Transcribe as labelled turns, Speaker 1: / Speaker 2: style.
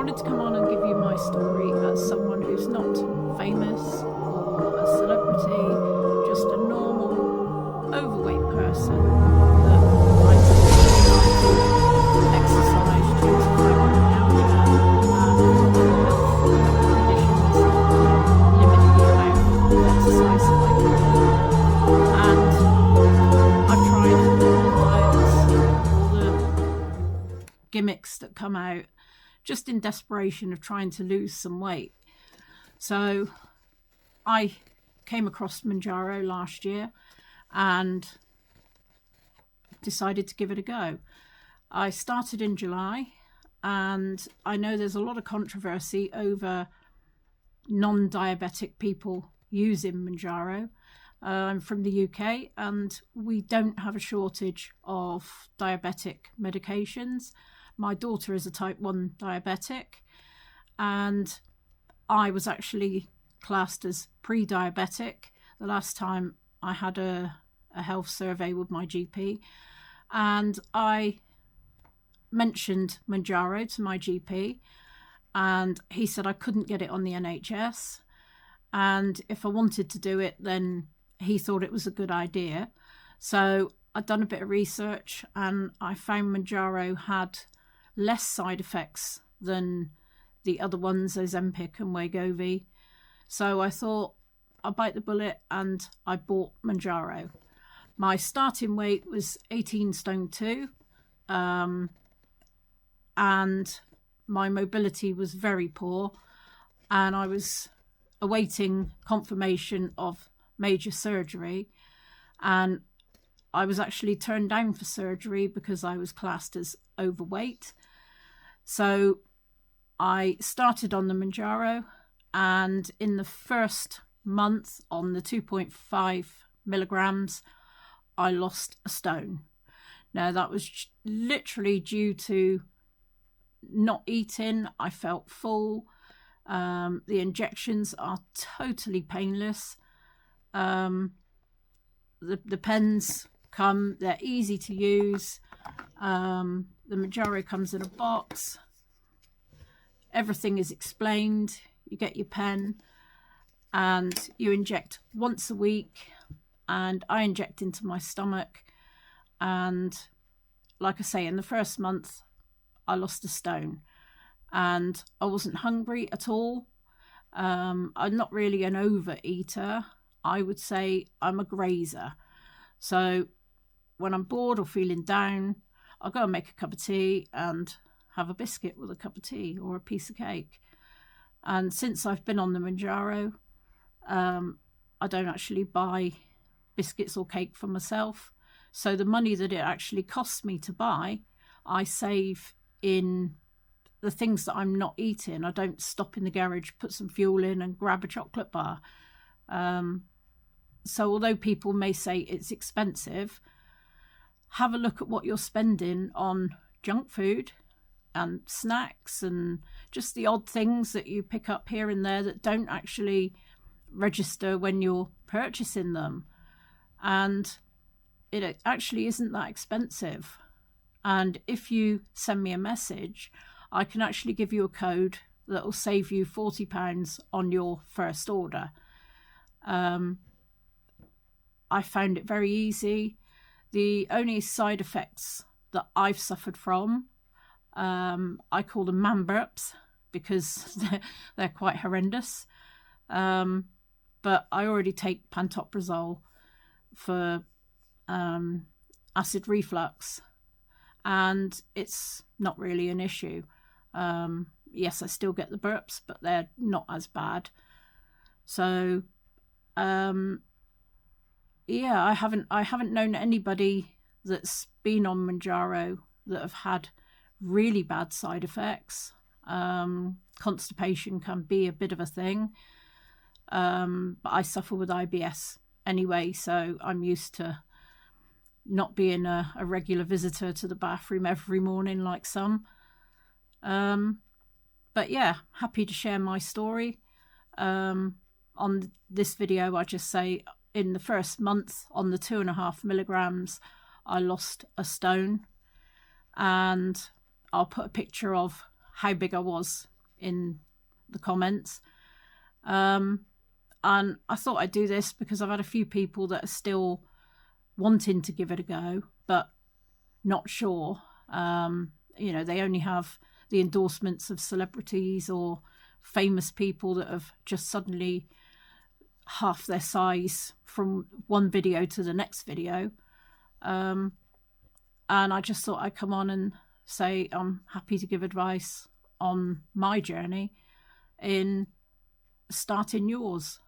Speaker 1: wanted to come on and give you my story as someone who's not famous or a celebrity, just a normal, overweight person that finds it really hard to exercise due to fibromyalgia and other health conditions that limit the amount of exercise that I can do. And I've tried all the diets, all the gimmicks that come out, just in desperation of trying to lose some weight. So I came across Mounjaro last year and decided to give it a go. I started in July, and I know there's a lot of controversy over non-diabetic people using Mounjaro. I'm from the UK, and we don't have a shortage of diabetic medications. My daughter is a type 1 diabetic, and I was actually classed as pre-diabetic the last time I had a health survey with my GP, and I mentioned Mounjaro to my GP, and he said I couldn't get it on the NHS, and if I wanted to do it, then he thought it was a good idea. So I'd done a bit of research, and I found Mounjaro had less side effects than the other ones, Ozempic and Wegovy. So I thought I'll bite the bullet, and I bought Mounjaro. My starting weight was 18 stone 2, and my mobility was very poor, and I was awaiting confirmation of major surgery, and I was actually turned down for surgery because I was classed as overweight. So I started on the Mounjaro, and in the first month on the 2.5 milligrams, I lost a stone. Now that was literally due to not eating. I felt full. The injections are totally painless. The pens come, they're easy to use. The Mounjaro comes in a box. Everything is explained. You get your pen and you inject once a week, and I inject into my stomach. And like I say, in the first month I lost a stone, and I wasn't hungry at all. I'm not really an overeater. I would say I'm a grazer. So when I'm bored or feeling down, I'll go and make a cup of tea and have a biscuit with a cup of tea or a piece of cake. And since I've been on the Mounjaro, I don't actually buy biscuits or cake for myself. So the money that it actually costs me to buy, I save in the things that I'm not eating. I don't stop in the garage, put some fuel in and grab a chocolate bar. So although people may say it's expensive, have a look at what you're spending on junk food and snacks and just the odd things that you pick up here and there that don't actually register when you're purchasing them. And it actually isn't that expensive. And if you send me a message, I can actually give you a code that will save you £40 on your first order. I found it very easy. The only side effects that I've suffered from, I call them man burps because they're quite horrendous. But I already take pantoprazole for acid reflux, and it's not really an issue. Yes, I still get the burps, but they're not as bad. So yeah, I haven't known anybody that's been on Mounjaro that have had really bad side effects. Constipation can be a bit of a thing, but I suffer with IBS anyway, so I'm used to not being a regular visitor to the bathroom every morning like some. But yeah, happy to share my story. On this video, I just say in the first month on the 2.5 milligrams, I lost a stone, and I'll put a picture of how big I was in the comments. And I thought I'd do this because I've had a few people that are still wanting to give it a go, but not sure. You know, they only have the endorsements of celebrities or famous people that have just suddenly half their size from one video to the next video. And I just thought I'd come on and say I'm happy to give advice on my journey in starting yours.